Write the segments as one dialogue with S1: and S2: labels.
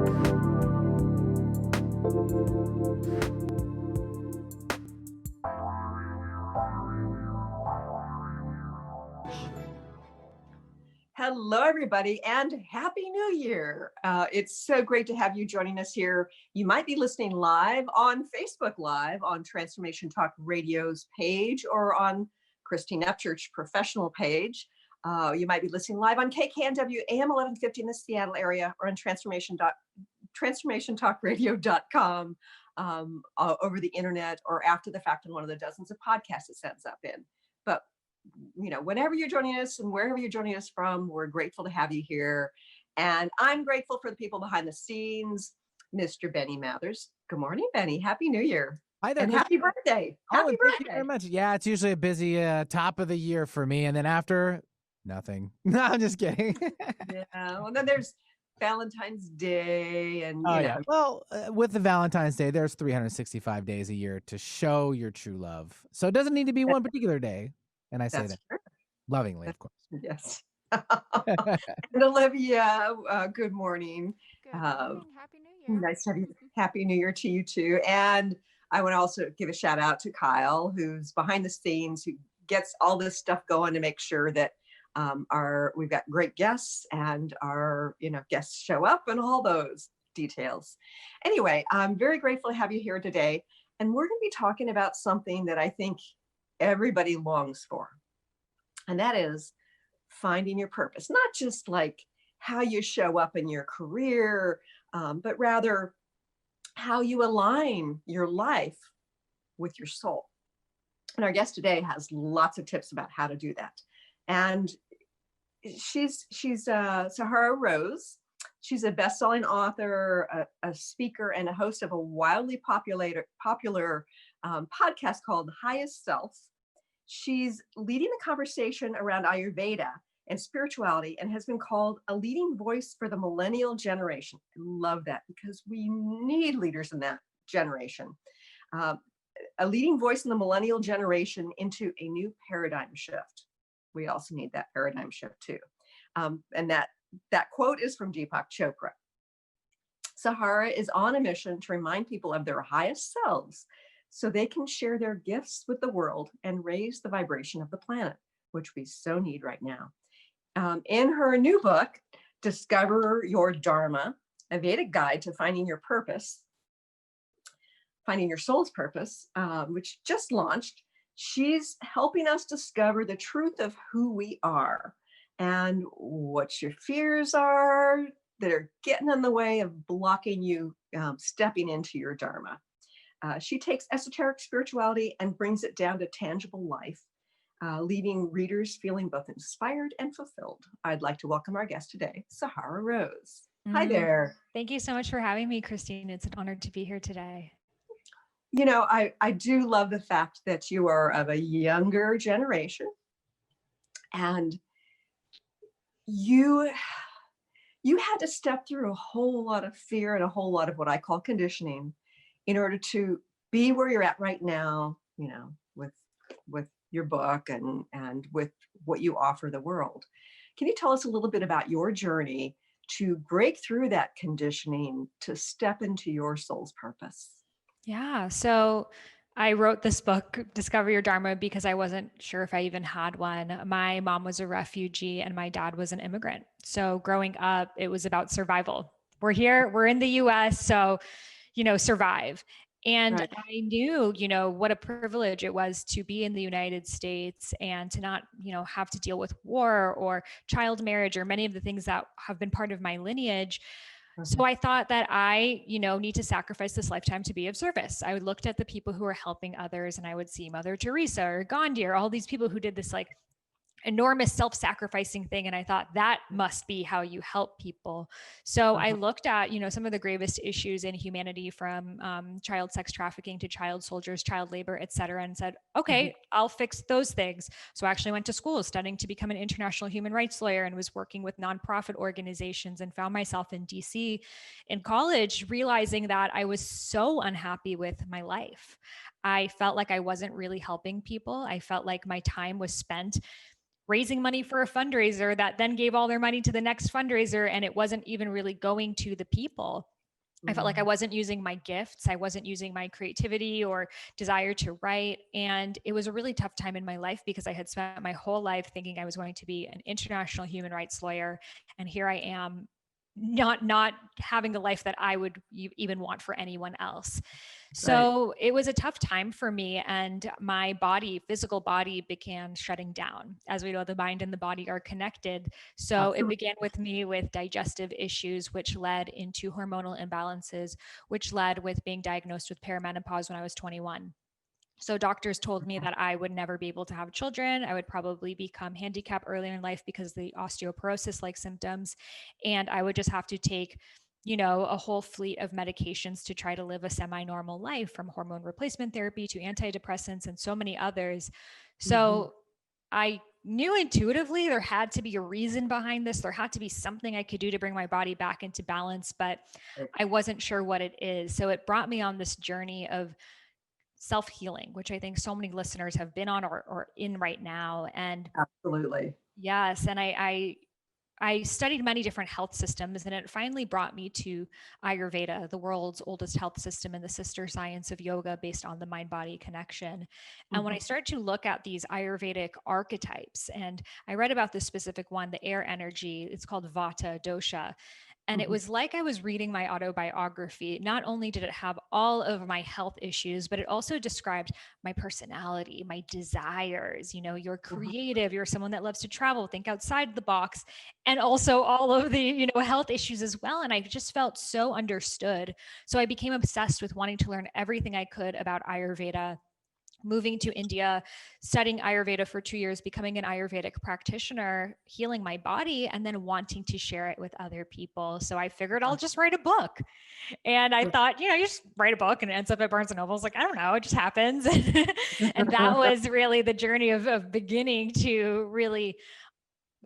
S1: Hello, everybody, and Happy New Year. It's so great to have you joining us here. You might be listening live on Facebook Live on Transformation Talk Radio's page or on Christine Upchurch professional page. You might be listening live on KKNW AM 1150 in the Seattle area or on transformationtalkradio.com over the internet or after the fact on one of the dozens of podcasts it sends up in. But whenever you're joining us and wherever you're joining us from, we're grateful to have you here. And I'm grateful for the people behind the scenes, Mr. Benny Mathers. Good morning, Benny. Happy New Year.
S2: Hi there.
S1: And happy birthday. Happy birthday.
S2: Thank you very much. Yeah, it's usually a busy top of the year for me. And then after, nothing. No, I'm just kidding.
S1: Yeah. Well, then there's Valentine's Day. And,
S2: yeah. Well, with the Valentine's Day, there's 365 days a year to show your true love. So it doesn't need to be one particular day. And I say that lovingly, of course.
S1: Yes. And Olivia, good morning.
S3: Good morning. Happy New Year.
S1: Nice to have you. Happy New Year to you too. And I want to also give a shout out to Kyle, who's behind the scenes, who gets all this stuff going to make sure that we've got great guests and our guests show up and all those details. Anyway, I'm very grateful to have you here today. And we're going to be talking about something that I think everybody longs for. And that is finding your purpose, not just like how you show up in your career, but rather how you align your life with your soul. And our guest today has lots of tips about how to do that. And she's Sahara Rose. She's a best-selling author, a speaker, and a host of a wildly popular podcast called Highest Self. She's leading the conversation around Ayurveda and spirituality and has been called a leading voice for the millennial generation. I love that because we need leaders in that generation. A leading voice in the millennial generation into a new paradigm shift. We also need that paradigm shift too. And that quote is from Deepak Chopra. Sahara is on a mission to remind people of their highest selves so they can share their gifts with the world and raise the vibration of the planet, which we so need right now. In her new book, Discover Your Dharma, a Vedic guide to finding your purpose, finding your soul's purpose, which just launched, she's helping us discover the truth of who we are and what your fears are that are getting in the way of blocking you stepping into your Dharma. She takes esoteric spirituality and brings it down to tangible life, leaving readers feeling both inspired and fulfilled. I'd like to welcome our guest today, Sahara Rose. Hi there.
S3: Thank you so much for having me, Christine. It's an honor to be here today.
S1: I do love the fact that you are of a younger generation and you had to step through a whole lot of fear and a whole lot of what I call conditioning in order to be where you're at right now, with your book and with what you offer the world. Can you tell us a little bit about your journey to break through that conditioning to step into your soul's purpose?
S3: Yeah. So I wrote this book, Discover Your Dharma, because I wasn't sure if I even had one. My mom was a refugee and my dad was an immigrant. So growing up, it was about survival. We're here, we're in the US, so, survive. And right. I knew, what a privilege it was to be in the United States and to not, have to deal with war or child marriage or many of the things that have been part of my lineage. So I thought that I, need to sacrifice this lifetime to be of service. I looked at the people who were helping others and I would see Mother Teresa or Gandhi or all these people who did this enormous self-sacrificing thing. And I thought that must be how you help people. So I looked at, some of the gravest issues in humanity from child sex trafficking to child soldiers, child labor, et cetera, and said, okay, I'll fix those things. So I actually went to school studying to become an international human rights lawyer and was working with nonprofit organizations and found myself in DC in college, realizing that I was so unhappy with my life. I felt like I wasn't really helping people. I felt like my time was spent raising money for a fundraiser that then gave all their money to the next fundraiser. And it wasn't even really going to the people. I felt like I wasn't using my gifts. I wasn't using my creativity or desire to write. And it was a really tough time in my life because I had spent my whole life thinking I was going to be an international human rights lawyer. And here I am not having the life that I would even want for anyone else. So it was a tough time for me, and my body, physical body, began shutting down. As we know, the mind and the body are connected. So it began with me with digestive issues, which led into hormonal imbalances, which led with being diagnosed with perimenopause when I was 21. So doctors told me that I would never be able to have children. I would probably become handicapped earlier in life because of the osteoporosis-like symptoms. And I would just have to take, a whole fleet of medications to try to live a semi-normal life, from hormone replacement therapy to antidepressants and so many others. So I knew intuitively there had to be a reason behind this. There had to be something I could do to bring my body back into balance, but I wasn't sure what it is. So it brought me on this journey of self-healing, which I think so many listeners have been on or in right now. And
S1: Absolutely.
S3: yes, and I studied many different health systems, and it finally brought me to Ayurveda, the world's oldest health system and the sister science of yoga based on the mind-body connection. And when I started to look at these Ayurvedic archetypes, and I read about this specific one, the air energy, it's called Vata dosha. And it was like I was reading my autobiography. Not only did it have all of my health issues, but it also described my personality, my desires. You're creative, you're someone that loves to travel, think outside the box, and also all of the, health issues as well. And I just felt so understood. So I became obsessed with wanting to learn everything I could about Ayurveda, moving to India, studying Ayurveda for 2 years, becoming an Ayurvedic practitioner, healing my body, and then wanting to share it with other people. So I figured I'll just write a book. And I thought, you just write a book and it ends up at Barnes and Noble. I was like, I don't know, it just happens. And that was really the journey of beginning to really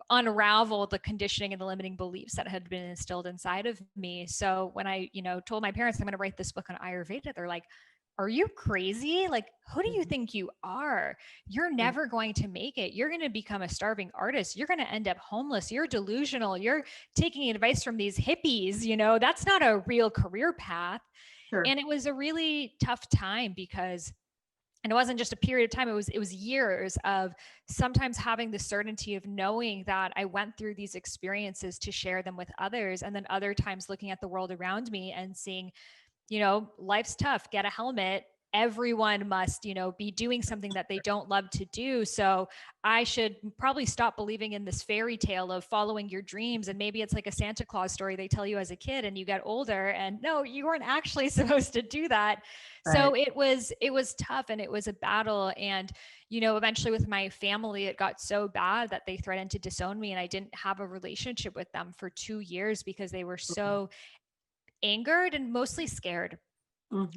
S3: unravel the conditioning and the limiting beliefs that had been instilled inside of me. So when I, told my parents I'm going to write this book on Ayurveda, they're like, are you crazy? Like, who do you think you are? You're never going to make it. You're going to become a starving artist. You're going to end up homeless. You're delusional. You're taking advice from these hippies. That's not a real career path.
S1: Sure.
S3: And it was a really tough time because, and it wasn't just a period of time, it was years of sometimes having the certainty of knowing that I went through these experiences to share them with others. And then other times looking at the world around me and seeing, life's tough, get a helmet. Everyone must, be doing something that they don't love to do. So I should probably stop believing in this fairy tale of following your dreams. And maybe it's like a Santa Claus story they tell you as a kid and you get older and no, you weren't actually supposed to do that. Right. So it was tough and it was a battle. And, eventually with my family, it got so bad that they threatened to disown me and I didn't have a relationship with them for 2 years because they were so angered and mostly scared.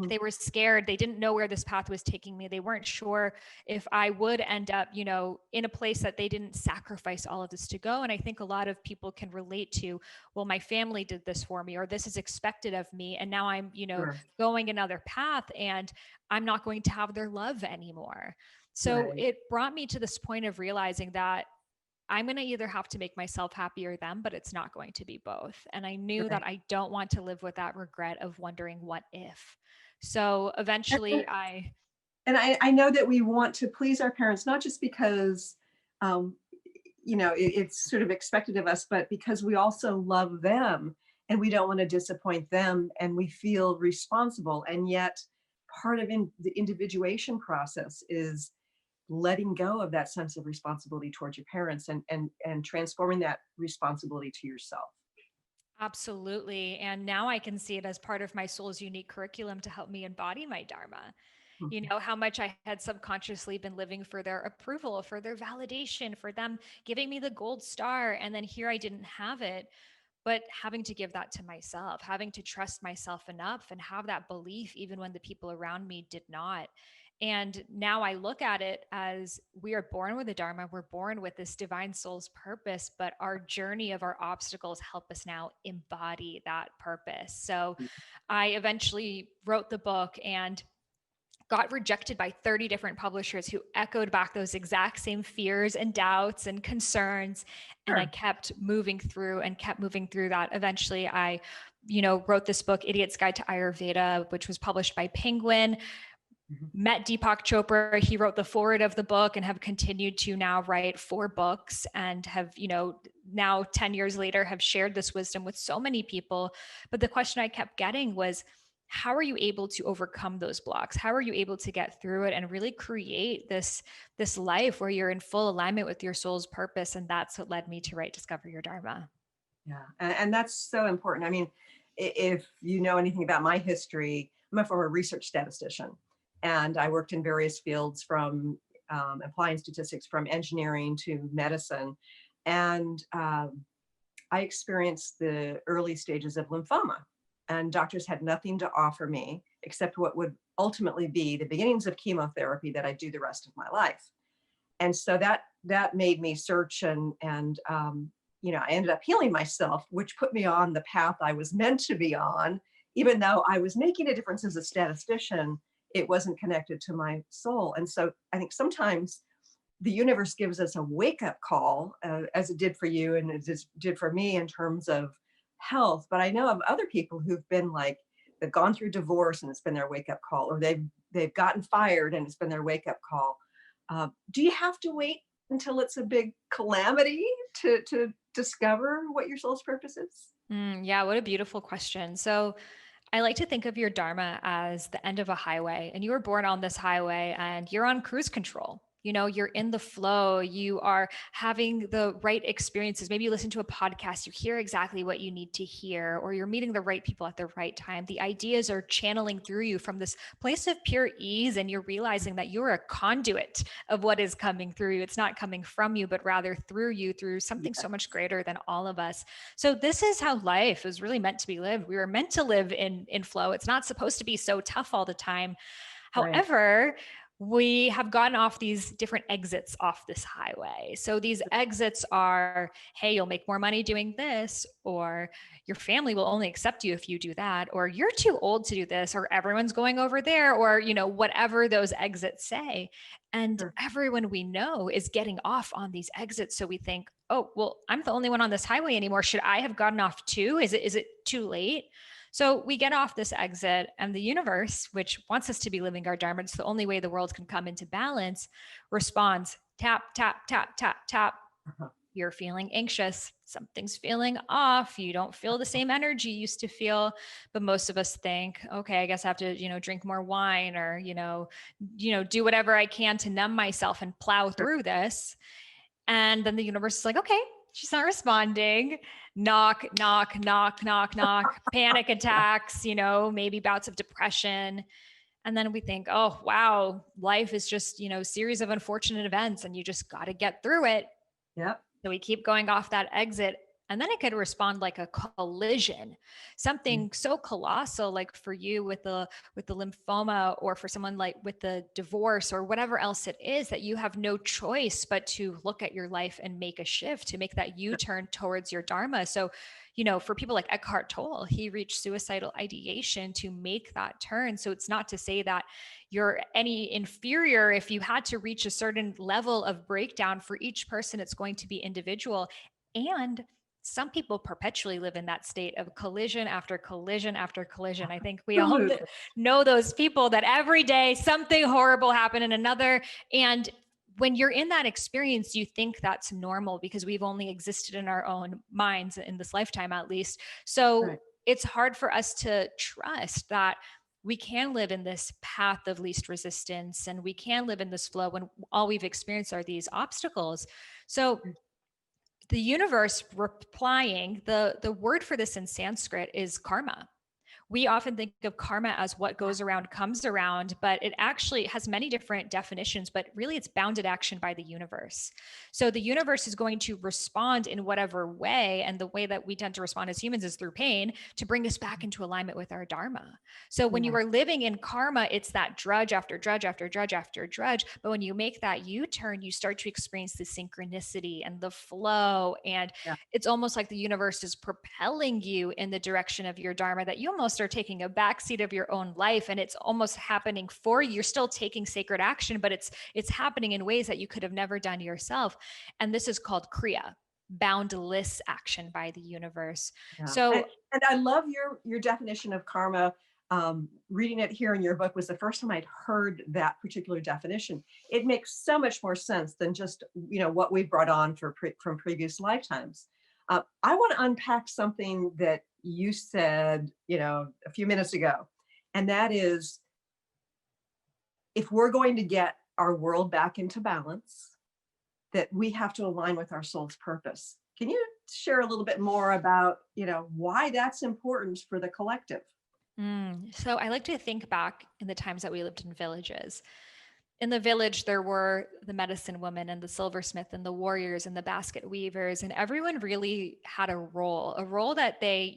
S3: They were scared. They didn't know where this path was taking me. They weren't sure if I would end up, in a place that they didn't sacrifice all of this to go. And I think a lot of people can relate to, well, my family did this for me, or this is expected of me. And now I'm, sure, going another path and I'm not going to have their love anymore. So it brought me to this point of realizing that I'm going to either have to make myself happy or them, but it's not going to be both. And I knew that I don't want to live with that regret of wondering what if. So eventually I
S1: know that we want to please our parents, not just because, it's sort of expected of us, but because we also love them and we don't want to disappoint them and we feel responsible. And yet part of the individuation process is letting go of that sense of responsibility towards your parents and transforming that responsibility to yourself.
S3: Absolutely. And now I can see it as part of my soul's unique curriculum to help me embody my Dharma. How much I had subconsciously been living for their approval, for their validation, for them giving me the gold star. And then here I didn't have it, but having to give that to myself, having to trust myself enough and have that belief, even when the people around me did not. And now I look at it as we are born with a Dharma, we're born with this divine soul's purpose, but our journey of our obstacles help us now embody that purpose. So I eventually wrote the book and got rejected by 30 different publishers who echoed back those exact same fears and doubts and concerns. And I kept moving through that. Eventually I wrote this book, Idiot's Guide to Ayurveda, which was published by Penguin. Met Deepak Chopra. He wrote the foreword of the book and have continued to now write 4 books and have, now 10 years later have shared this wisdom with so many people. But the question I kept getting was, how are you able to overcome those blocks? How are you able to get through it and really create this life where you're in full alignment with your soul's purpose? And that's what led me to write Discover Your Dharma.
S1: Yeah. And that's so important. I mean, if you know anything about my history, I'm a former research statistician, and I worked in various fields from applying statistics from engineering to medicine. And I experienced the early stages of lymphoma, and doctors had nothing to offer me except what would ultimately be the beginnings of chemotherapy that I do the rest of my life. And so that made me search, and I ended up healing myself, which put me on the path I was meant to be on. Even though I was making a difference as a statistician, it wasn't connected to my soul. And so I think sometimes the universe gives us a wake-up call, as it did for you and as it did for me in terms of health. But I know of other people who've been like, they've gone through divorce and it's been their wake-up call, or they've gotten fired and it's been their wake-up call. Do you have to wait until it's a big calamity to discover what your soul's purpose is?
S3: Yeah, what a beautiful question. So I like to think of your Dharma as the end of a highway, and you were born on this highway and you're on cruise control. You're in the flow, you are having the right experiences. Maybe you listen to a podcast, you hear exactly what you need to hear, or you're meeting the right people at the right time. The ideas are channeling through you from this place of pure ease, and you're realizing that you're a conduit of what is coming through you. It's not coming from you, but rather through you, through something so much greater than all of us. So this is how life is really meant to be lived. We were meant to live in flow. It's not supposed to be so tough all the time.
S1: Right.
S3: However, we have gotten off these different exits off this highway. So these exits are, hey, you'll make more money doing this, or your family will only accept you if you do that, or you're too old to do this, or everyone's going over there, or, whatever those exits say. And everyone we know is getting off on these exits. So we think, oh, well, I'm the only one on this highway anymore. Should I have gotten off too? Is it too late? So we get off this exit, and the universe, which wants us to be living our Dharma, it's the only way the world can come into balance, responds, tap, tap, tap, tap, tap. You're feeling anxious. Something's feeling off. You don't feel the same energy you used to feel. But most of us think, okay, I guess I have to, drink more wine, or, do whatever I can to numb myself and plow through this. And then the universe is like, okay, she's not responding. Knock, knock, knock, knock, knock, panic attacks, maybe bouts of depression. And then we think, oh, wow, life is just, series of unfortunate events, and you just got to get through it.
S1: Yep.
S3: So we keep going off that exit. And then it could respond like a collision, something so colossal, like for you with the lymphoma, or for someone like with the divorce, or whatever else it is, that you have no choice but to look at your life and make a shift, to make that U-turn towards your Dharma. So, for people like Eckhart Tolle, he reached suicidal ideation to make that turn. So it's not to say that you're any inferior if you had to reach a certain level of breakdown. For each person, it's going to be individual. And some people perpetually live in that state of collision after collision after collision. I think we all know those people that every day something horrible happened in another. And when you're in that experience, you think that's normal because we've only existed in our own minds in this lifetime, at least. So it's hard for us to trust that we can live in this path of least resistance, and we can live in this flow when all we've experienced are these obstacles. So the universe replying, the word for this in Sanskrit is karma. We often think of karma as what goes around comes around, but it actually has many different definitions, but really it's bounded action by the universe. So the universe is going to respond in whatever way, and the way that we tend to respond as humans is through pain, to bring us back into alignment with our Dharma. So when you are living in karma, it's that drudge after drudge after drudge after drudge. But when you make that U-turn, you start to experience the synchronicity and the flow. And it's almost like the universe is propelling you in the direction of your Dharma, that you almost are taking a backseat of your own life, and it's almost happening for you. You're still taking sacred action, but it's happening in ways that you could have never done yourself. And this is called Kriya. boundless action by the universe.
S1: Yeah.
S3: So
S1: And I love your definition of karma. Reading it here in your book was the first time I'd heard that particular definition. It makes so much more sense than just, what we brought on from previous lifetimes. I want to unpack something that you said, a few minutes ago, and that is, if we're going to get our world back into balance, that we have to align with our soul's purpose. Can you share a little bit more about, why that's important for the collective?
S3: So I like to think back in the times that we lived in villages. In the village, there were the medicine woman and the silversmith and the warriors and the basket weavers, and everyone really had a role that they,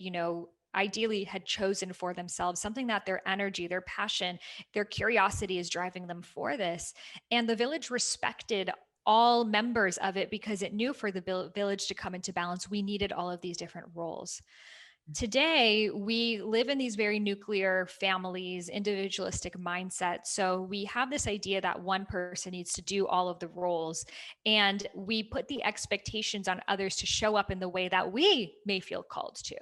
S3: ideally had chosen for themselves, something that their energy, their passion, their curiosity is driving them for this. And the village respected all members of it because it knew for the village to come into balance, we needed all of these different roles. Today, we live in these very nuclear families, individualistic mindsets. So we have this idea that one person needs to do all of the roles, and we put the expectations on others to show up in the way that we may feel called to.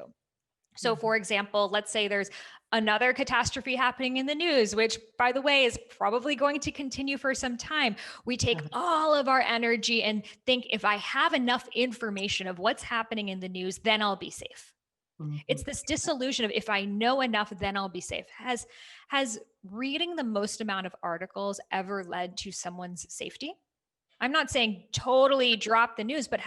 S3: So, for example, let's say there's another catastrophe happening in the news, which, by the way, is probably going to continue for some time. We take all of our energy and think, if I have enough information of what's happening in the news, then I'll be safe. It's this disillusion of, if I know enough, then I'll be safe. Has reading the most amount of articles ever led to someone's safety? I'm not saying totally drop the news, but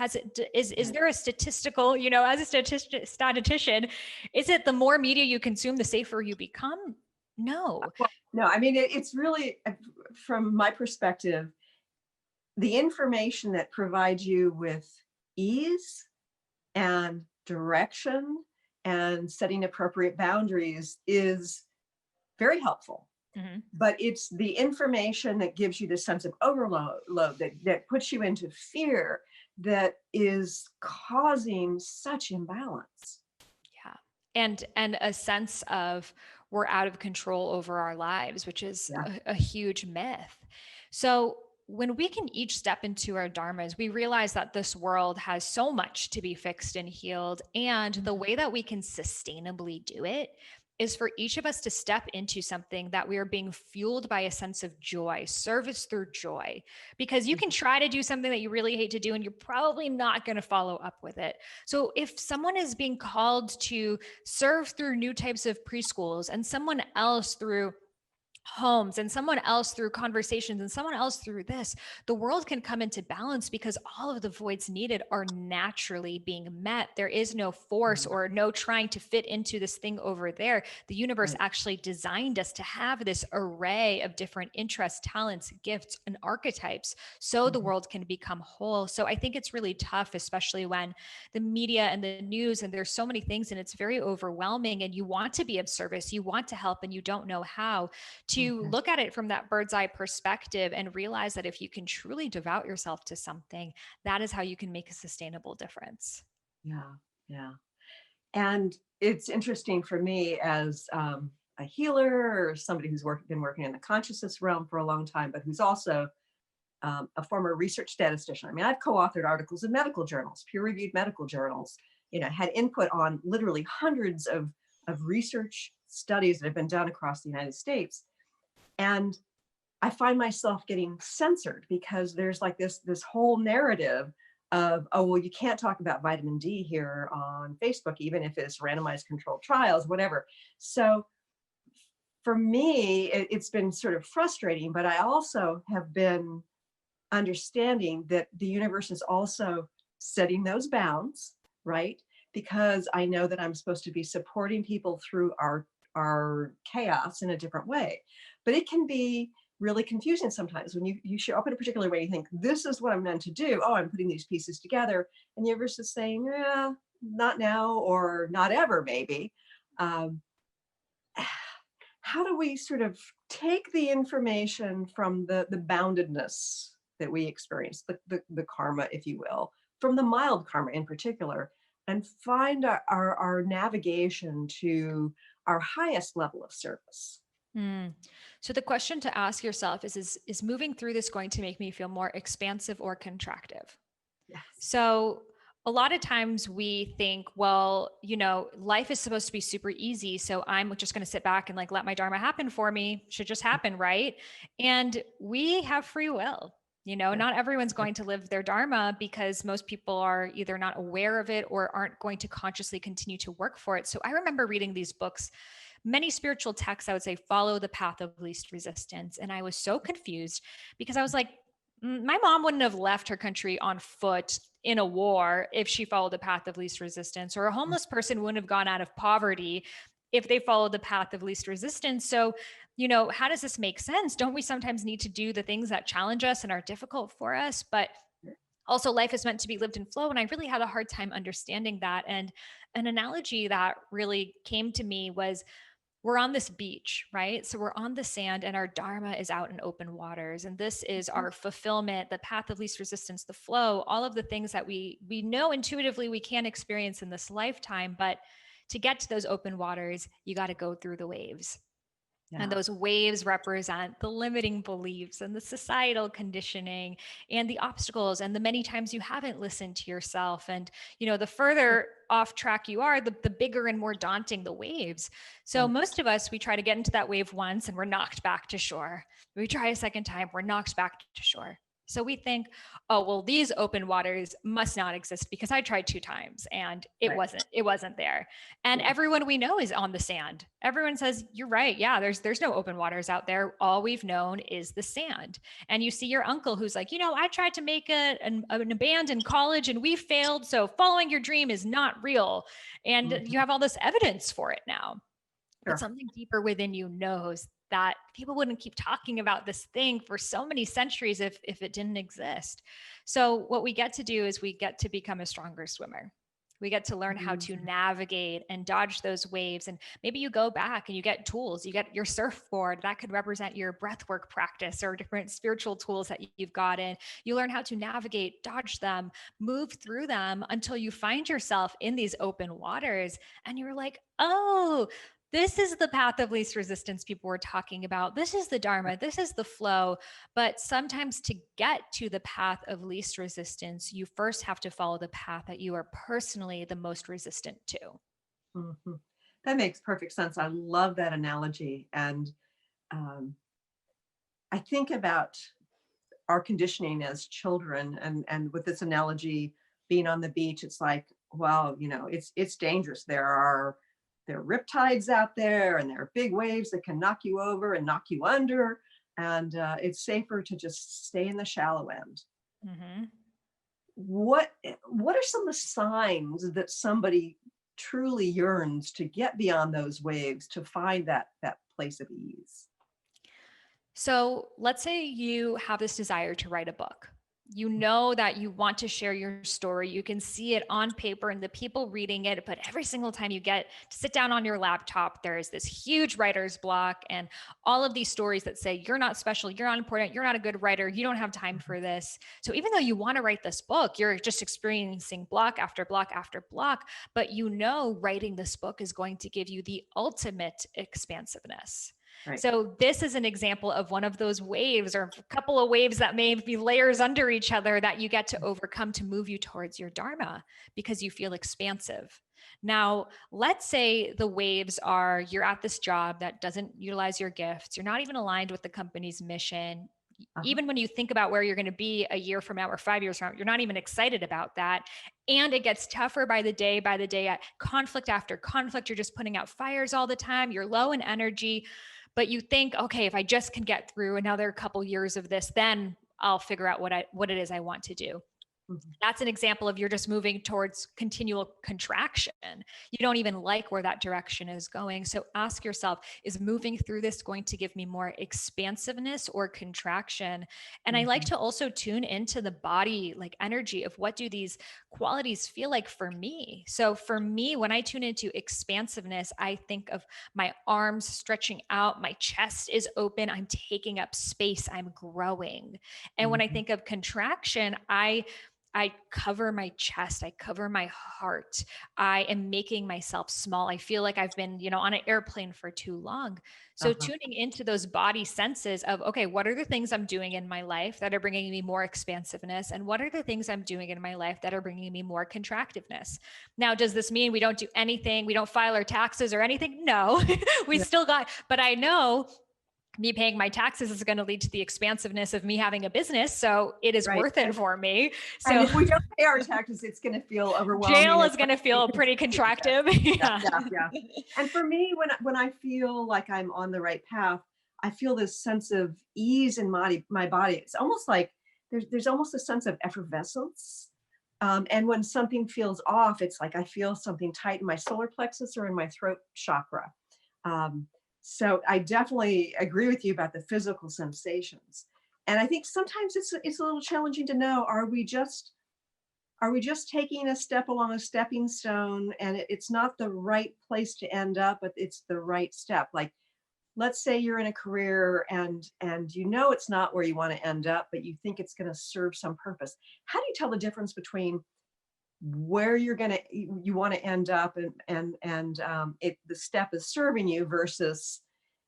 S3: is there a statistical, as a statistician, is it the more media you consume, the safer you become? No.
S1: No, I mean, it's really, from my perspective, the information that provides you with ease and direction and setting appropriate boundaries is very helpful. Mm-hmm. But it's the information that gives you this sense of overload that puts you into fear that is causing such imbalance.
S3: Yeah. And a sense of we're out of control over our lives, which is a huge myth. So when we can each step into our dharmas, we realize that this world has so much to be fixed and healed. And the way that we can sustainably do it is for each of us to step into something that we are being fueled by a sense of joy, service through joy. Because you can try to do something that you really hate to do, and you're probably not going to follow up with it. So if someone is being called to serve through new types of preschools, and someone else through homes, and someone else through conversations, and someone else through this, the world can come into balance because all of the voids needed are naturally being met. There is no force or no trying to fit into this thing over there. The universe actually designed us to have this array of different interests, talents, gifts, and archetypes so the world can become whole. So I think it's really tough, especially when the media and the news, and there's so many things, and it's very overwhelming, and you want to be of service, you want to help, and you don't know how, to look at it from that bird's eye perspective and realize that if you can truly devote yourself to something, that is how you can make a sustainable difference.
S1: Yeah. And it's interesting for me as a healer, or somebody who's been working in the consciousness realm for a long time, but who's also a former research statistician. I mean, I've co-authored articles in medical journals, peer-reviewed medical journals, had input on literally hundreds of research studies that have been done across the United States. And I find myself getting censored because there's like this whole narrative of, oh, well, you can't talk about vitamin D here on Facebook, even if it's randomized controlled trials, whatever. So for me, it's been sort of frustrating, but I also have been understanding that the universe is also setting those bounds, right? Because I know that I'm supposed to be supporting people through our chaos in a different way. But it can be really confusing sometimes when you show up in a particular way. You think, this is what I'm meant to do. Oh, I'm putting these pieces together. And the universe is saying, not now, or not ever, maybe. How do we sort of take the information from the boundedness that we experience, the karma, if you will, from the mild karma in particular, and find our navigation to our highest level of service?
S3: So the question to ask yourself is moving through this going to make me feel more expansive or contractive?
S1: Yes.
S3: So A lot of times we think, well, life is supposed to be super easy. So I'm just going to sit back and like let my Dharma happen for me. Should just happen, right? And we have free will.
S1: Yeah.
S3: Not everyone's going to live their Dharma because most people are either not aware of it or aren't going to consciously continue to work for it. So I remember reading these books, many spiritual texts, I would say, follow the path of least resistance. And I was so confused because I was like, my mom wouldn't have left her country on foot in a war if she followed the path of least resistance, or a homeless person wouldn't have gone out of poverty if they followed the path of least resistance. So, how does this make sense? Don't we sometimes need to do the things that challenge us and are difficult for us? But also, life is meant to be lived in flow. And I really had a hard time understanding that. And an analogy that really came to me was, we're on this beach, right? So we're on the sand and our Dharma is out in open waters. And this is our fulfillment, the path of least resistance, the flow, all of the things that we know intuitively we can experience in this lifetime. But to get to those open waters, you got to go through the waves.
S1: Yeah.
S3: And those waves represent the limiting beliefs and the societal conditioning and the obstacles and the many times you haven't listened to yourself. And, the further off track you are, the bigger and more daunting the waves. So most of us, we try to get into that wave once and we're knocked back to shore. We try a second time, we're knocked back to shore. So we think, oh, well, these open waters must not exist because I tried 2 times and it wasn't there. And everyone we know is on the sand. Everyone says, you're right. Yeah, there's no open waters out there. All we've known is the sand. And you see your uncle who's like, I tried to make an band in college and we failed. So following your dream is not real. And you have all this evidence for it now. But something deeper within you knows that people wouldn't keep talking about this thing for so many centuries if it didn't exist. So what we get to do is we get to become a stronger swimmer. We get to learn how to navigate and dodge those waves. And maybe you go back and you get tools, you get your surfboard that could represent your breathwork practice or different spiritual tools that you've gotten. You learn how to navigate, dodge them, move through them until you find yourself in these open waters. And you're like, oh, this is the path of least resistance people were talking about. This is the Dharma. This is the flow. But sometimes to get to the path of least resistance, you first have to follow the path that you are personally the most resistant to.
S1: Mm-hmm. That makes perfect sense. I love that analogy. And I think about our conditioning as children, and with this analogy being on the beach, it's like, well, it's dangerous. There are riptides out there and there are big waves that can knock you over and knock you under. And it's safer to just stay in the shallow end. Mm-hmm. What are some of the signs that somebody truly yearns to get beyond those waves, to find that place of ease?
S3: So let's say you have this desire to write a book. You know that you want to share your story. You can see it on paper and the people reading it, but every single time you get to sit down on your laptop, there is this huge writer's block and all of these stories that say, you're not special, you're not important, you're not a good writer, you don't have time for this. So even though you want to write this book, you're just experiencing block after block after block, but writing this book is going to give you the ultimate expansiveness. Right. So this is an example of one of those waves, or a couple of waves that may be layers under each other, that you get to overcome to move you towards your Dharma because you feel expansive. Now, let's say the waves are, you're at this job that doesn't utilize your gifts. You're not even aligned with the company's mission. Even when you think about where you're going to be a year from now or 5 years from now, you're not even excited about that. And it gets tougher by the day, at conflict after conflict. You're just putting out fires all the time. You're low in energy. But you think, okay, if I just can get through another couple years of this, then I'll figure out what it is I want to do. Mm-hmm. That's an example of you're just moving towards continual contraction. You don't even like where that direction is going. So ask yourself, is moving through this going to give me more expansiveness or contraction? And I like to also tune into the body, like energy of what do these qualities feel like for me? So for me, when I tune into expansiveness, I think of my arms stretching out, my chest is open, I'm taking up space, I'm growing. And when I think of contraction, I I cover my chest, I cover my heart. I am making myself small. I feel like I've been, on an airplane for too long. So
S1: Uh-huh.
S3: tuning into those body senses of, okay, what are the things I'm doing in my life that are bringing me more expansiveness? And what are the things I'm doing in my life that are bringing me more contractiveness? Now, does this mean we don't do anything? We don't file our taxes or anything? No, we
S1: Yeah.
S3: still got, but I know me paying my taxes is going to lead to the expansiveness of me having a business. So it is
S1: Right.
S3: worth it for me.
S1: And
S3: So
S1: if we don't pay our taxes, it's going to feel overwhelming.
S3: jail
S1: And
S3: is going to feel pretty
S1: yes.
S3: contractive.
S1: Yeah,
S3: Yeah.
S1: yeah, yeah. And for me, when I feel like I'm on the right path, I feel this sense of ease in my body. It's almost like there's almost a sense of effervescence. And when something feels off, it's like I feel something tight in my solar plexus or in my throat chakra. Um, so I definitely agree with you about the physical sensations. And I think sometimes it's a little challenging to know, are we just taking a step along a stepping stone, and it's not the right place to end up, but it's the right step? Like, let's say you're in a career and it's not where you want to end up, but you think it's going to serve some purpose. How do you tell the difference between where you want to end up, and the step is serving you versus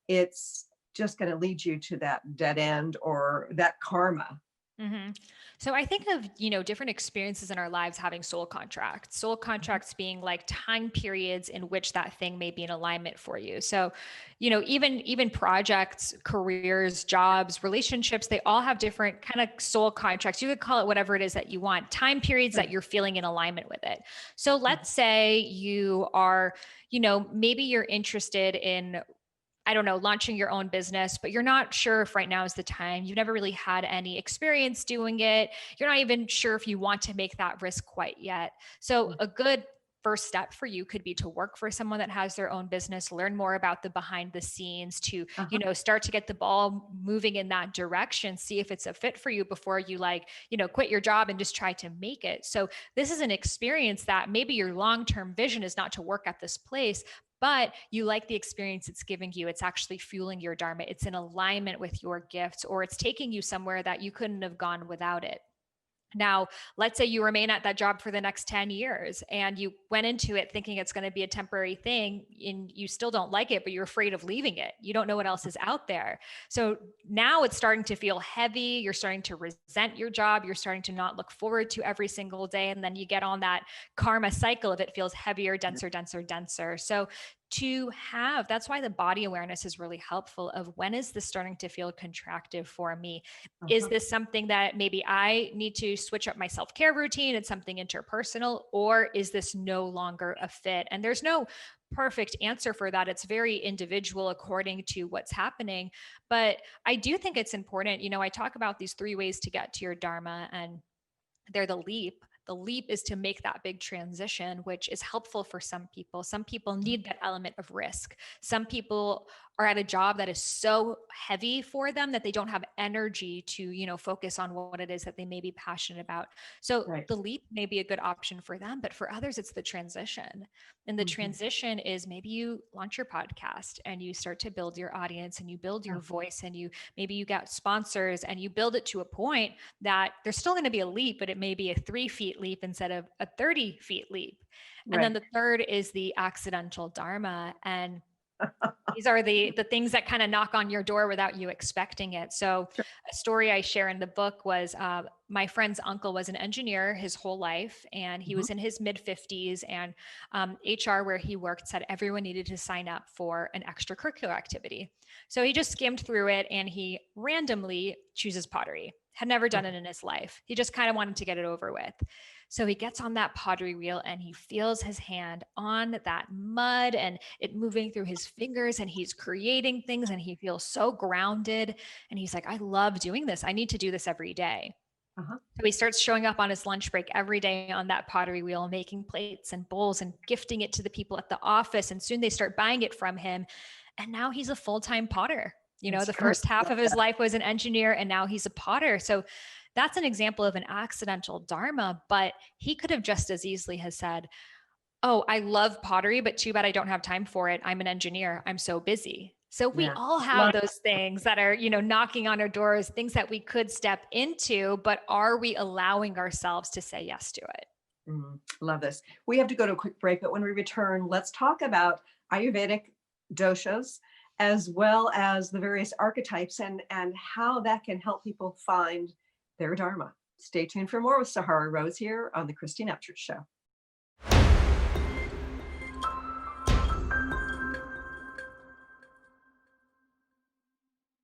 S1: it's just going to lead you to that dead end or that karma?
S3: hmm So I think of, different experiences in our lives having soul contracts being like time periods in which that thing may be in alignment for you. So, even projects, careers, jobs, relationships, they all have different kind of soul contracts. You could call it whatever it is that you want, time periods that you're feeling in alignment with it. So let's say you are, maybe you're interested in, I don't know, launching your own business, but you're not sure if right now is the time. You've never really had any experience doing it. You're not even sure if you want to make that risk quite yet. So a good first step for you could be to work for someone that has their own business, learn more about the behind the scenes, to,
S1: Uh-huh.
S3: start to get the ball moving in that direction, see if it's a fit for you before you quit your job and just try to make it. So this is an experience that maybe your long-term vision is not to work at this place, but you like the experience it's giving you. It's actually fueling your Dharma. It's in alignment with your gifts, or it's taking you somewhere that you couldn't have gone without it. Now, let's say you remain at that job for the next 10 years and you went into it thinking it's going to be a temporary thing and you still don't like it, but you're afraid of leaving it. You don't know what else is out there. So now it's starting to feel heavy. You're starting to resent your job. You're starting to not look forward to every single day. And then you get on that karma cycle of it feels heavier, denser, denser, denser. So that's why the body awareness is really helpful of when is this starting to feel contractive for me? Is this something that maybe I need to switch up my self-care routine? It's something interpersonal, or is this no longer a fit? And there's no perfect answer for that. It's very individual according to what's happening. But I do think it's important. I talk about these 3 ways to get to your Dharma, and they're the leap. The leap is to make that big transition, which is helpful for some people. Some people need that element of risk. Some people are at a job that is so heavy for them that they don't have energy to, focus on what it is that they may be passionate about. So
S1: Right.
S3: the leap may be a good option for them, but for others, it's the transition. And the transition is maybe you launch your podcast and you start to build your audience and you build your voice, and maybe you get sponsors and you build it to a point that there's still going to be a leap, but it may be a 3 feet leap instead of a 30 feet leap. And then the third is the accidental Dharma. And these are the things that kind of knock on your door without you expecting it. So a story I share in the book was my friend's uncle was an engineer his whole life, and he was in his mid 50s, and HR where he worked said everyone needed to sign up for an extracurricular activity. So he just skimmed through it and he randomly chooses pottery. Had never done it in his life. He just kind of wanted to get it over with. So he gets on that pottery wheel and he feels his hand on that mud and it moving through his fingers, and he's creating things and he feels so grounded. And he's like, I love doing this. I need to do this every day. So he starts showing up on his lunch break every day on that pottery wheel, making plates and bowls and gifting it to the people at the office. And soon they start buying it from him. And now he's a full-time potter. The first half of his life was an engineer, and now he's a potter. So that's an example of an accidental Dharma, but he could have just as easily has said, oh, I love pottery, but too bad I don't have time for it. I'm an engineer. I'm so busy. So we
S1: Yeah.
S3: all have those things that are, knocking on our doors, things that we could step into, but are we allowing ourselves to say yes to it?
S1: Love this. We have to go to a quick break, but when we return, let's talk about Ayurvedic doshas as well as the various archetypes and how that can help people find their dharma. Stay tuned for more with Sahara Rose here on the Christine Upchurch Show.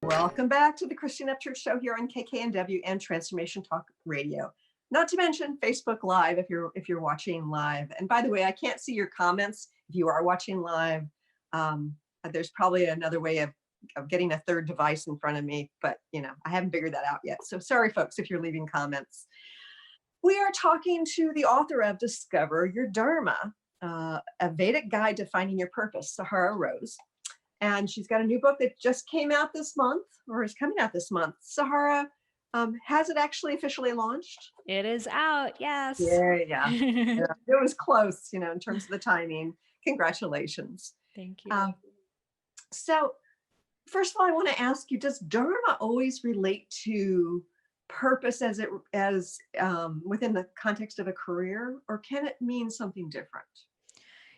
S1: Welcome back to the Christine Upchurch Show here on KKNW and Transformation Talk Radio. Not to mention Facebook Live if you're watching live. And by the way, I can't see your comments if you are watching live. There's probably another way of getting a third device in front of me, but I haven't figured that out yet. So sorry, folks, if you're leaving comments. We are talking to the author of Discover Your Dharma, a Vedic guide to finding your purpose, Sahara Rose. And she's got a new book that just came out this month, or is coming out this month. Sahara, has it actually officially launched?
S3: It is out, yes.
S1: Yeah. It was close, in terms of the timing. Congratulations.
S3: Thank you.
S1: So first of all, I want to ask you, does Dharma always relate to purpose as within the context of a career, or can it mean something different?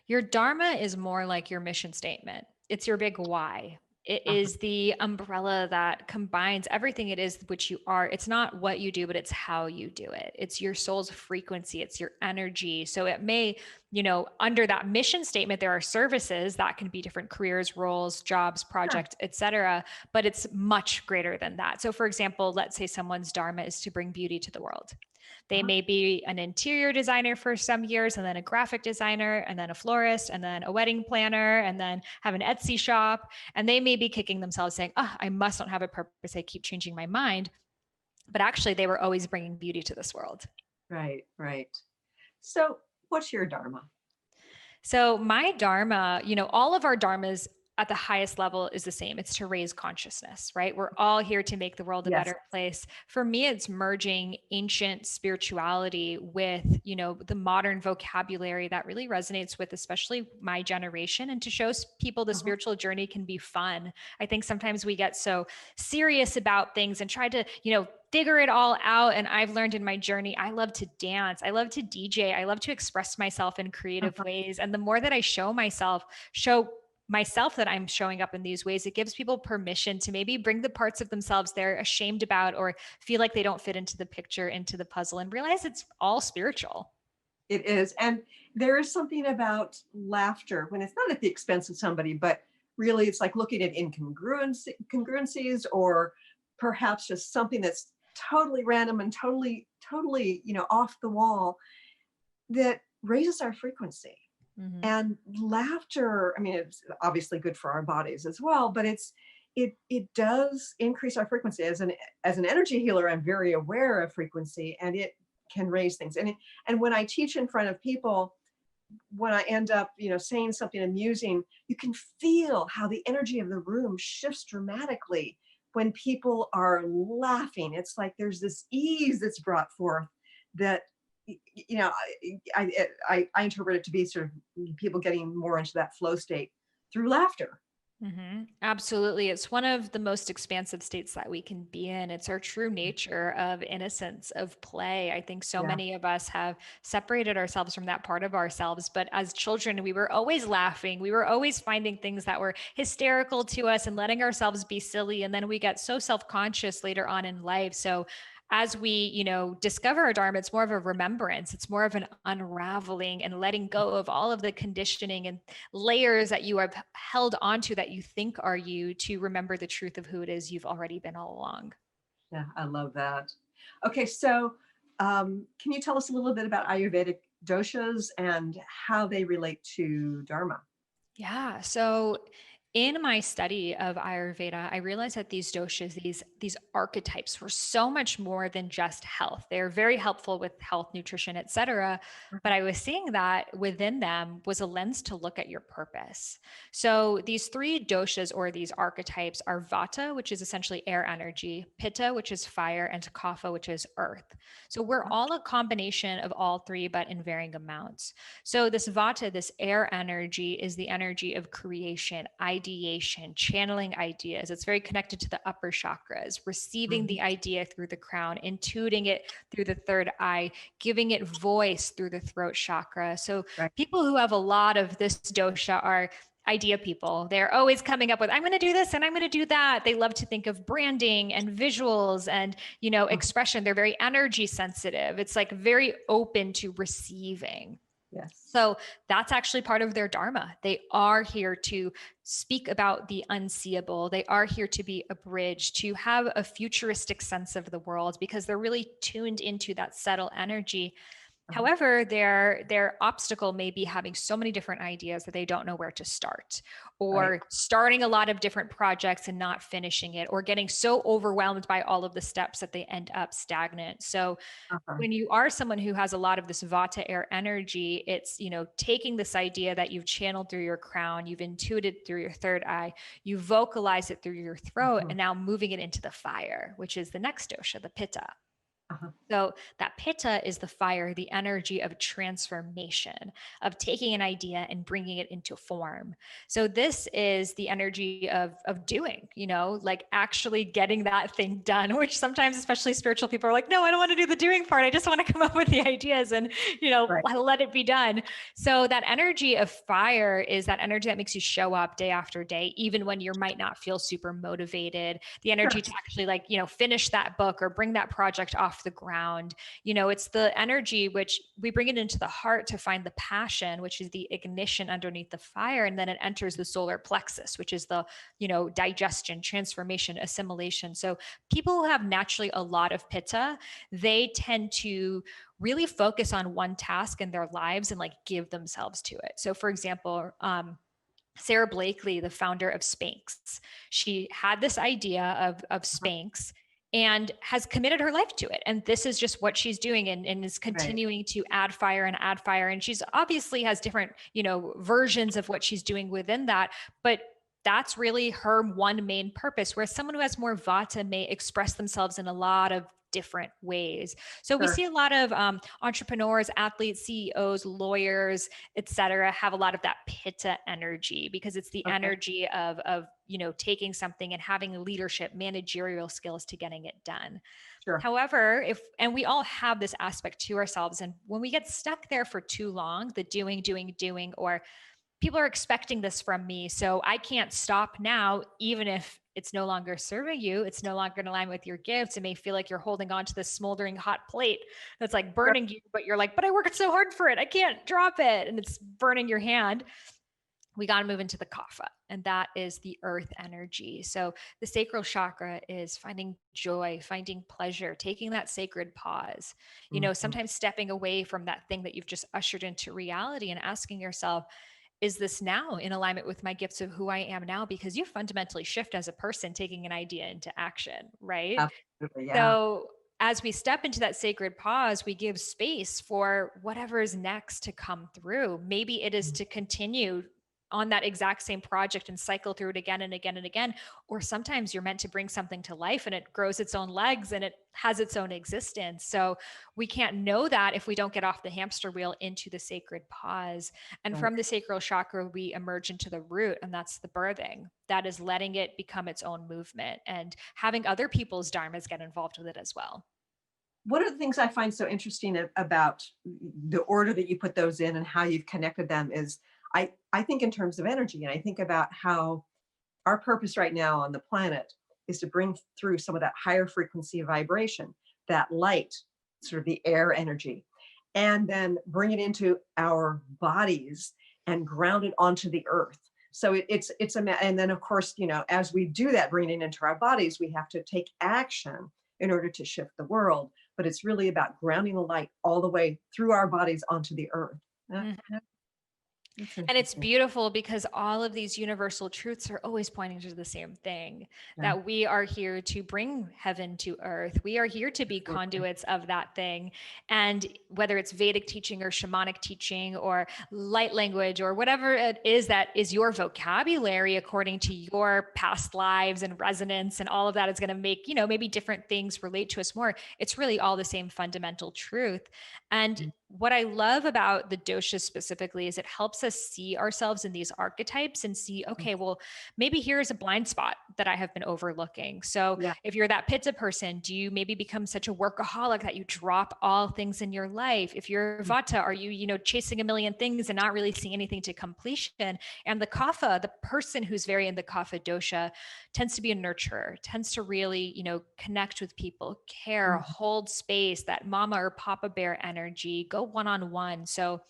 S3: Your Dharma is more like your mission statement. It's your big why. It is the umbrella that combines everything it is which you are. It's not what you do, but it's how you do it. It's your soul's frequency. It's your energy. So it may, under that mission statement, there are services that can be different careers, roles, jobs, projects, etc. But it's much greater than that. So for example, let's say someone's Dharma is to bring beauty to the world. They may be an interior designer for some years, and then a graphic designer, and then a florist, and then a wedding planner, and then have an Etsy shop. And they may be kicking themselves saying, I must not have a purpose. I keep changing my mind. But actually, they were always bringing beauty to this world.
S1: Right. So what's your Dharma?
S3: So my Dharma, all of our Dharmas at the highest level is the same. It's to raise consciousness, right? We're all here to make the world a better place. For me, it's merging ancient spirituality with, the modern vocabulary that really resonates with especially my generation, and to show people the spiritual journey can be fun. I think sometimes we get so serious about things and try to, figure it all out. And I've learned in my journey, I love to dance. I love to DJ. I love to express myself in creative ways. And the more that I show myself that I'm showing up in these ways, it gives people permission to maybe bring the parts of themselves they're ashamed about or feel like they don't fit into the picture, into the puzzle, and realize it's all spiritual.
S1: It is. And there is something about laughter when it's not at the expense of somebody, but really it's like looking at incongruencies, or perhaps just something that's totally random and totally, off the wall, that raises our frequency. And laughter, it's obviously good for our bodies as well, but it does increase our frequency. As an energy healer, I'm very aware of frequency, and it can raise things. And when I teach in front of people, when I end up, saying something amusing, you can feel how the energy of the room shifts dramatically when people are laughing. It's like there's this ease that's brought forth that, I interpret it to be sort of people getting more into that flow state through laughter.
S3: Absolutely. It's one of the most expansive states that we can be in. It's our true nature of innocence, of play. I think so many of us have separated ourselves from that part of ourselves. But as children, we were always laughing. We were always finding things that were hysterical to us and letting ourselves be silly. And then we get so self-conscious later on in life. So as we, discover our Dharma, it's more of a remembrance. It's more of an unraveling and letting go of all of the conditioning and layers that you have held onto that you think are you, to remember the truth of who it is you've already been all along.
S1: Yeah, I love that. Okay, so can you tell us a little bit about Ayurvedic doshas and how they relate to Dharma?
S3: Yeah. So in my study of Ayurveda, I realized that these doshas, these archetypes, were so much more than just health. They're very helpful with health, nutrition, etc. But I was seeing that within them was a lens to look at your purpose. So these three doshas, or these archetypes, are Vata, which is essentially air energy, Pitta, which is fire, and Kapha, which is earth. So we're all a combination of all three, but in varying amounts. So this Vata, this air energy, is the energy of creation, ideation, channeling ideas. It's very connected to the upper chakras, receiving the idea through the crown, intuiting it through the third eye, giving it voice through the throat chakra. So people who have a lot of this dosha are idea people. They're always coming up with, I'm going to do this and I'm going to do that. They love to think of branding and visuals and, expression. They're very energy sensitive. It's like very open to receiving.
S1: Yes.
S3: So that's actually part of their dharma. They are here to speak about the unseeable. They are here to be a bridge, to have a futuristic sense of the world, because they're really tuned into that subtle energy. However, their obstacle may be having so many different ideas that they don't know where to start, or starting a lot of different projects and not finishing it, or getting so overwhelmed by all of the steps that they end up stagnant. So when you are someone who has a lot of this vata air energy, it's, taking this idea that you've channeled through your crown, you've intuited through your third eye, you vocalize it through your throat, and now moving it into the fire, which is the next dosha, the pitta. So that pitta is the fire, the energy of transformation, of taking an idea and bringing it into form. So this is the energy of doing, like actually getting that thing done, which sometimes, especially spiritual people, are like, no, I don't want to do the doing part. I just want to come up with the ideas and, let it be done. So that energy of fire is that energy that makes you show up day after day, even when you might not feel super motivated. The energy to actually finish that book or bring that project off the ground. It's the energy which we bring it into the heart to find the passion, which is the ignition underneath the fire. And then it enters the solar plexus, which is the, digestion, transformation, assimilation. So people who have naturally a lot of pitta, they tend to really focus on one task in their lives and give themselves to it. So for example, Sarah Blakely, the founder of Spanx, she had this idea of Spanx and has committed her life to it. And this is just what she's doing, and is continuing to add fire. And she's obviously has different, versions of what she's doing within that, but that's really her one main purpose, where someone who has more vata may express themselves in a lot of different ways. So we see a lot of entrepreneurs, athletes, CEOs, lawyers, etc., have a lot of that pitta energy, because it's the energy of taking something and having leadership, managerial skills to getting it done. However, and we all have this aspect to ourselves, and when we get stuck there for too long, the doing, or people are expecting this from me, so I can't stop now, even if it's no longer serving you, it's no longer in alignment with your gifts. It may feel like you're holding on to this smoldering hot plate that's burning you, but you're like, but I worked so hard for it, I can't drop it, and it's burning your hand. We got to move into the kapha, and that is the earth energy. So the sacral chakra is finding joy, finding pleasure, taking that sacred pause, sometimes stepping away from that thing that you've just ushered into reality and asking yourself, is this now in alignment with my gifts of who I am now? Because you fundamentally shift as a person, taking an idea into action, right?
S1: Absolutely, yeah.
S3: So as we step into that sacred pause, we give space for whatever is next to come through. Maybe it is to continue on that exact same project and cycle through it again and again and again. Or sometimes you're meant to bring something to life and it grows its own legs and it has its own existence. So we can't know that if we don't get off the hamster wheel into the sacred pause. And from the sacral chakra, we emerge into the root, and that's the birthing. That is letting it become its own movement and having other people's dharmas get involved with it as well.
S1: One of the things I find so interesting about the order that you put those in and how you've connected them is I think in terms of energy, and I think about how our purpose right now on the planet is to bring through some of that higher frequency vibration, that light, sort of the air energy, and then bring it into our bodies and ground it onto the earth. So and then of course, as we do that, bringing it into our bodies, we have to take action in order to shift the world. But it's really about grounding the light all the way through our bodies onto the earth.
S3: And it's beautiful because all of these universal truths are always pointing to the same thing, that we are here to bring heaven to earth. We are here to be conduits of that thing. And whether it's Vedic teaching or shamanic teaching or light language or whatever it is that is your vocabulary according to your past lives and resonance and all of that is going to make, maybe different things relate to us more. It's really all the same fundamental truth. And what I love about the doshas specifically is it helps us see ourselves in these archetypes and see, okay, well, maybe here's a blind spot that I have been overlooking. So if you're that pitta person, do you maybe become such a workaholic that you drop all things in your life? If you're vata, are you, chasing a million things and not really seeing anything to completion? And the kapha, the person who's very in the kapha dosha, tends to be a nurturer, tends to really, connect with people, care, hold space, that mama or papa bear energy, go one-on-one. So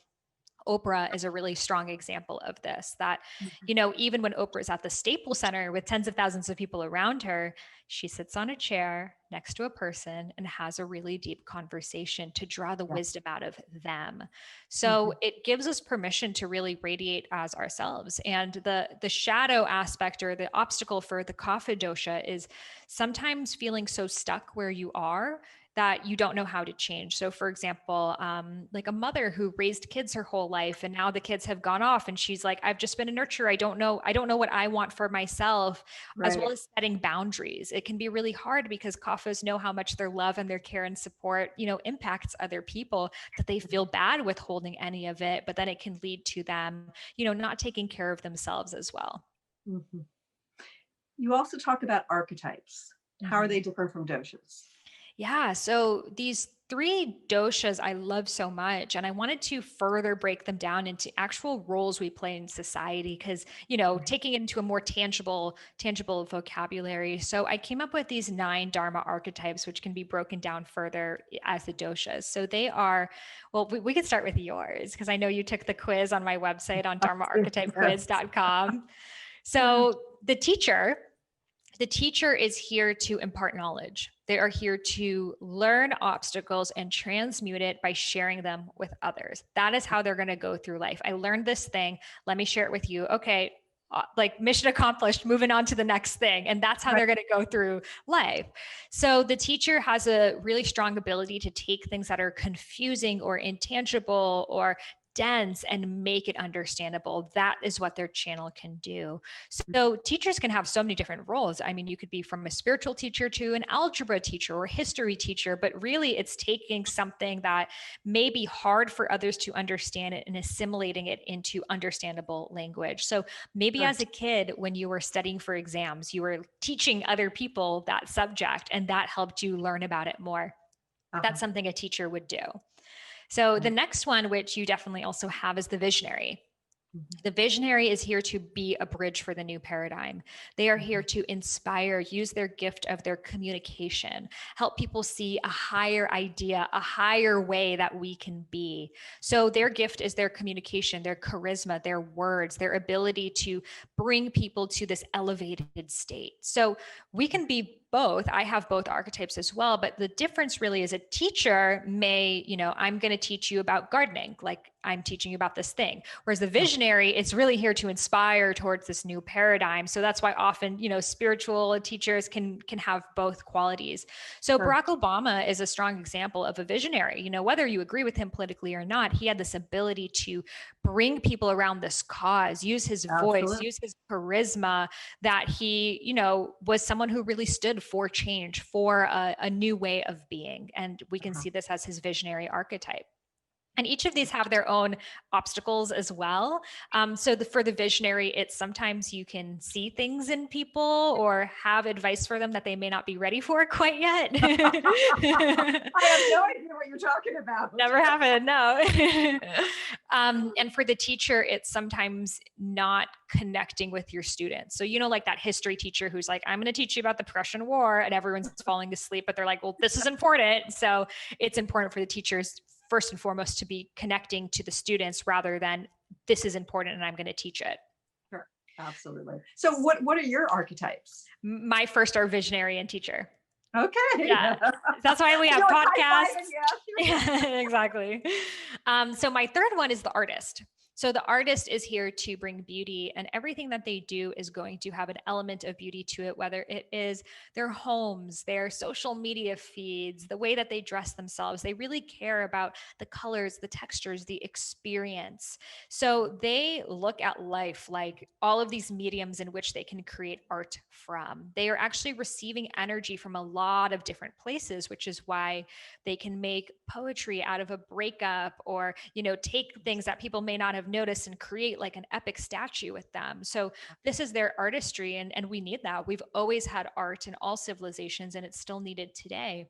S3: Oprah is a really strong example of this, that, even when Oprah is at the Staples Center with tens of thousands of people around her, she sits on a chair next to a person and has a really deep conversation to draw the wisdom out of them. So it gives us permission to really radiate as ourselves. And the shadow aspect, or the obstacle for the kapha dosha, is sometimes feeling so stuck where you are that you don't know how to change. So for example, like a mother who raised kids her whole life, and now the kids have gone off and she's like, I've just been a nurturer. I don't know what I want for myself, as well as setting boundaries. It can be really hard because kaphas know how much their love and their care and support, impacts other people, that they feel bad withholding any of it, but then it can lead to them, not taking care of themselves as well.
S1: You also talk about archetypes. How are they different from doshas?
S3: Yeah. So these 3 doshas I love so much, and I wanted to further break them down into actual roles we play in society, because, taking it into a more tangible vocabulary. So I came up with these 9 Dharma archetypes, which can be broken down further as the doshas. So they are, well, we could start with yours, because I know you took the quiz on my website on dharmaarchetypequiz.com. So the teacher is here to impart knowledge. They are here to learn obstacles and transmute it by sharing them with others. That is how they're going to go through life. I learned this thing. Let me share it with you. Okay. Like mission accomplished, moving on to the next thing. And that's how they're going to go through life. So the teacher has a really strong ability to take things that are confusing or intangible or dense and make it understandable. That is what their channel can do. So teachers can have so many different roles. I mean, you could be from a spiritual teacher to an algebra teacher or history teacher, but really it's taking something that may be hard for others to understand it and assimilating it into understandable language. So maybe as a kid, when you were studying for exams, you were teaching other people that subject, and that helped you learn about it more. That's something a teacher would do. So the next one, which you definitely also have, is the visionary. The visionary is here to be a bridge for the new paradigm. They are here to inspire, use their gift of their communication, help people see a higher idea, a higher way that we can be. So their gift is their communication, their charisma, their words, their ability to bring people to this elevated state. So we can be both. I have both archetypes as well, but the difference really is a teacher may, I'm going to teach you about gardening, like I'm teaching you about this thing. Whereas the visionary, it's really here to inspire towards this new paradigm. So that's why often, spiritual teachers can have both qualities. So Barack Obama is a strong example of a visionary. Whether you agree with him politically or not, he had this ability to bring people around this cause, use his voice, use his charisma, that he, was someone who really stood for change, for a new way of being. And we can see this as his visionary archetype. And each of these have their own obstacles as well. So for the visionary, it's sometimes you can see things in people or have advice for them that they may not be ready for quite yet.
S1: I have no idea what you're talking about.
S3: Never happened, no. And for the teacher, it's sometimes not connecting with your students. So, like that history teacher who's like, I'm going to teach you about the Prussian War, and everyone's falling asleep, but they're like, well, this is important. So it's important for the teachers, first and foremost, to be connecting to the students rather than this is important and I'm going to teach it.
S1: Sure, absolutely. So what are your archetypes?
S3: My first are visionary and teacher.
S1: Okay.
S3: Yeah. That's why we have podcasts. Yeah, exactly. So my third one is the artist. So the artist is here to bring beauty, and everything that they do is going to have an element of beauty to it, whether it is their homes, their social media feeds, the way that they dress themselves. They really care about the colors, the textures, the experience. So they look at life like all of these mediums in which they can create art from. They are actually receiving energy from a lot of different places, which is why they can make poetry out of a breakup, or, take things that people may not have noticed and create like an epic statue with them. So this is their artistry, and we need that. We've always had art in all civilizations, and it's still needed today.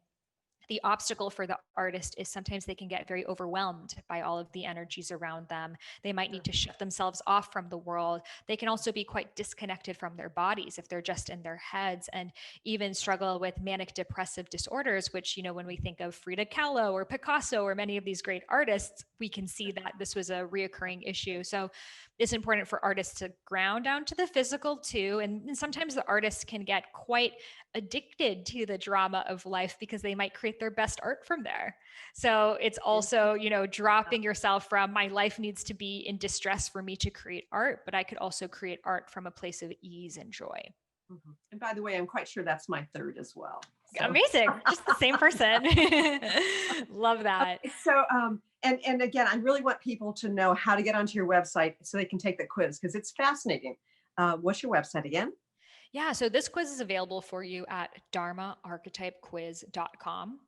S3: The obstacle for the artist is sometimes they can get very overwhelmed by all of the energies around them. They might need to shut themselves off from the world. They can also be quite disconnected from their bodies if they're just in their heads, and even struggle with manic depressive disorders, which, when we think of Frida Kahlo or Picasso or many of these great artists, we can see that this was a reoccurring issue. So it's important for artists to ground down to the physical too. And sometimes the artists can get quite addicted to the drama of life because they might create their best art from there. So it's also, dropping yourself from, my life needs to be in distress for me to create art, but I could also create art from a place of ease and joy.
S1: Mm-hmm. And by the way, I'm quite sure that's my third as well.
S3: So. Amazing. Just the same person. Love that.
S1: Okay, so, and again, I really want people to know how to get onto your website so they can take the quiz, because it's fascinating. What's your website again?
S3: Yeah, so this quiz is available for you at dharmaarchetypequiz.com.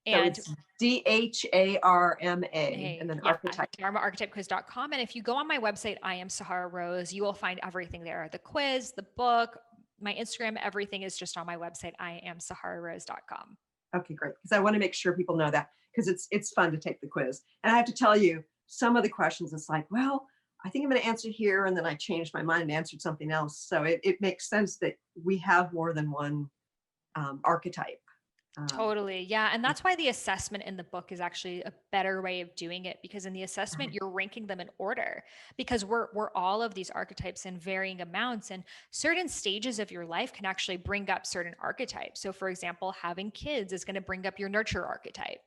S3: And
S1: so it's DHARMA and then archetype.
S3: dharmaarchetypequiz.com. And if you go on my website, I am Sahara Rose, you will find everything there. The quiz, the book, my Instagram, everything is just on my website, iamsahararose.com.
S1: Okay, great. Because I want to make sure people know that, because it's fun to take the quiz. And I have to tell you, some of the questions, it's like, well, I think I'm going to answer here, and then I changed my mind and answered something else. So it makes sense that we have more than one archetype.
S3: Totally. Yeah. And that's why the assessment in the book is actually a better way of doing it, because in the assessment, you're ranking them in order, because we're all of these archetypes in varying amounts, and certain stages of your life can actually bring up certain archetypes. So for example, having kids is going to bring up your nurture archetype,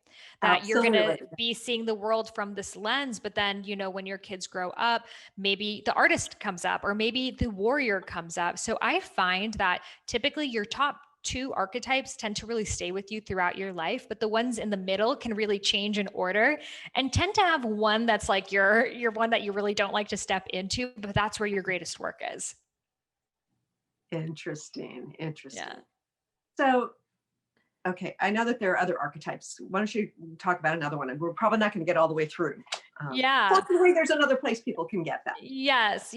S3: that
S1: Absolutely.
S3: You're going to be seeing the world from this lens. But then, when your kids grow up, maybe the artist comes up, or maybe the warrior comes up. So I find that typically your top two archetypes tend to really stay with you throughout your life, but the ones in the middle can really change in order, and tend to have one that's like your one that you really don't like to step into, but that's where your greatest work is.
S1: Interesting.
S3: Yeah.
S1: So, okay, I know that there are other archetypes. Why don't you talk about another one? And we're probably not going to get all the way through.
S3: Yeah.
S1: Fortunately, there's another place people can get that.
S3: Yes.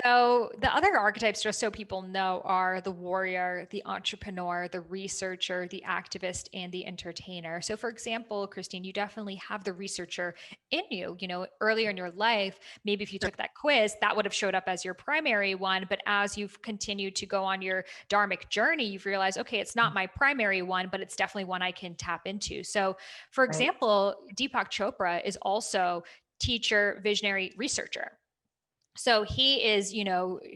S3: So the other archetypes, just so people know, are the warrior, the entrepreneur, the researcher, the activist, and the entertainer. So for example, Christine, you definitely have the researcher in you. Earlier in your life, maybe if you took that quiz, that would have showed up as your primary one. But as you've continued to go on your dharmic journey, you've realized, okay, it's not my primary one, but it's definitely one I can tap into. So for example, Deepak Chopra is also teacher, visionary, researcher. So he is,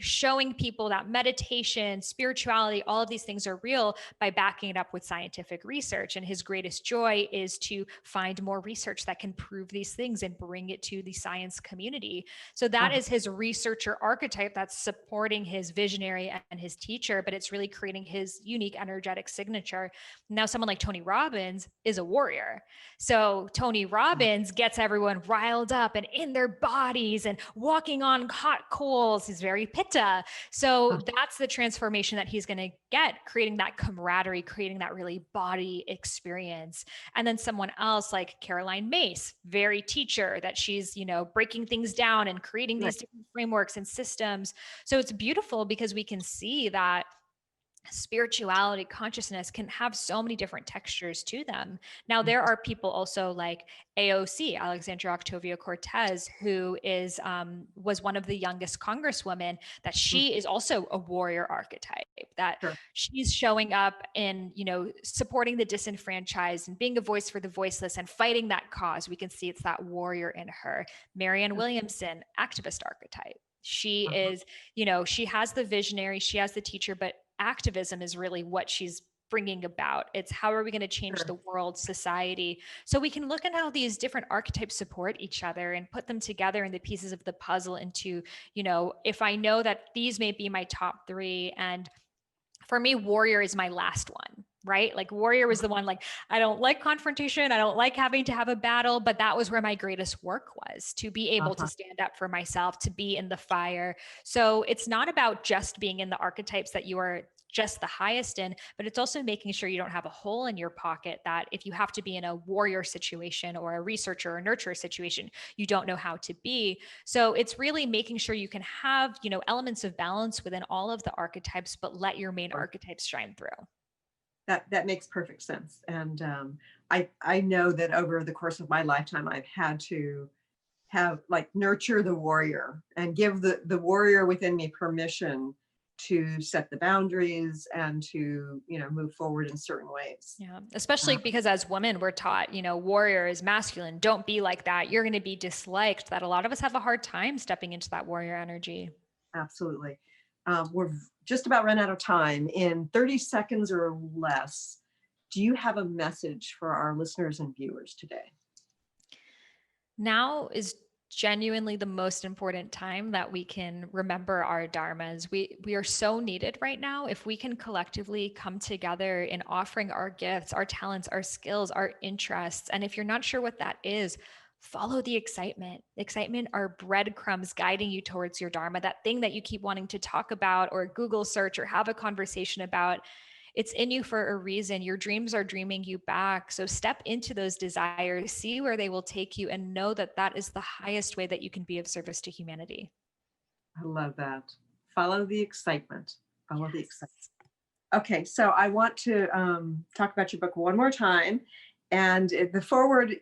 S3: showing people that meditation, spirituality, all of these things are real by backing it up with scientific research. And his greatest joy is to find more research that can prove these things and bring it to the science community. So that is his researcher archetype that's supporting his visionary and his teacher, but it's really creating his unique energetic signature. Now, someone like Tony Robbins is a warrior. So Tony Robbins gets everyone riled up and in their bodies and walking on hot coals. He's very pitta. So that's the transformation that he's going to get, creating that camaraderie, creating that really body experience. And then someone else like Caroline Myss, very teacher, that she's, breaking things down and creating these different frameworks and systems. So it's beautiful because we can see that spirituality, consciousness can have so many different textures to them. Now, there are people also like AOC, Alexandria Octavia-Cortez, who is was one of the youngest congresswomen, that she is also a warrior archetype, that she's showing up and, supporting the disenfranchised and being a voice for the voiceless and fighting that cause. We can see it's that warrior in her. Marianne Williamson, activist archetype. She is, she has the visionary, she has the teacher, but activism is really what she's bringing about. It's how are we going to change
S1: Sure.
S3: the world, society? So we can look at how these different archetypes support each other and put them together in the pieces of the puzzle into, if I know that these may be my top three, and for me, warrior is my last one, right? Like warrior was the one, like, I don't like confrontation. I don't like having to have a battle, but that was where my greatest work was, to be able to stand up for myself, to be in the fire. So it's not about just being in the archetypes that you are just the highest in, but it's also making sure you don't have a hole in your pocket that if you have to be in a warrior situation or a researcher or nurturer situation, you don't know how to be. So it's really making sure you can have, elements of balance within all of the archetypes, but let your main archetypes shine through.
S1: That makes perfect sense. And I know that over the course of my lifetime, I've had to nurture the warrior and give the warrior within me permission to set the boundaries and to, move forward in certain ways.
S3: Yeah. Especially because as women, we're taught, warrior is masculine. Don't be like that. You're going to be disliked. That a lot of us have a hard time stepping into that warrior energy.
S1: Absolutely. We're just about run out of time. In 30 seconds or less, do you have a message for our listeners and viewers today?
S3: Now is genuinely the most important time that we can remember our dharmas. We are so needed right now. If we can collectively come together in offering our gifts, our talents, our skills, our interests, and if you're not sure what that is, follow the excitement. Excitement are breadcrumbs guiding you towards your dharma, that thing that you keep wanting to talk about or Google search or have a conversation about. It's in you for a reason. Your dreams are dreaming you back. So step into those desires, see where they will take you, and know that that is the highest way that you can be of service to humanity.
S1: I love that. Follow the excitement. Follow the excitement. Okay, so I want to talk about your book one more time. And the foreword,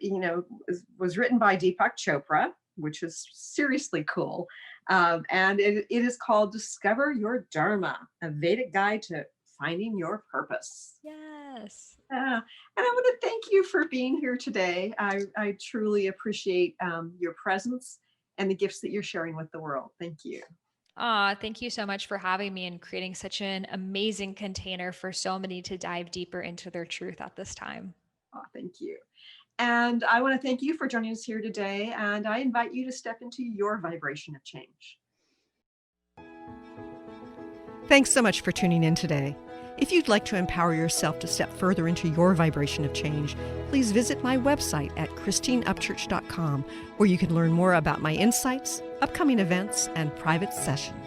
S1: was written by Deepak Chopra, which is seriously cool. And it is called Discover Your Dharma, a Vedic guide to finding your purpose.
S3: Yes.
S1: And I want to thank you for being here today. I truly appreciate your presence and the gifts that you're sharing with the world. Thank you.
S3: Thank you so much for having me and creating such an amazing container for so many to dive deeper into their truth at this time.
S1: Thank you. And I want to thank you for joining us here today. And I invite you to step into your vibration of change.
S4: Thanks so much for tuning in today. If you'd like to empower yourself to step further into your vibration of change, please visit my website at christineupchurch.com, where you can learn more about my insights, upcoming events, and private sessions.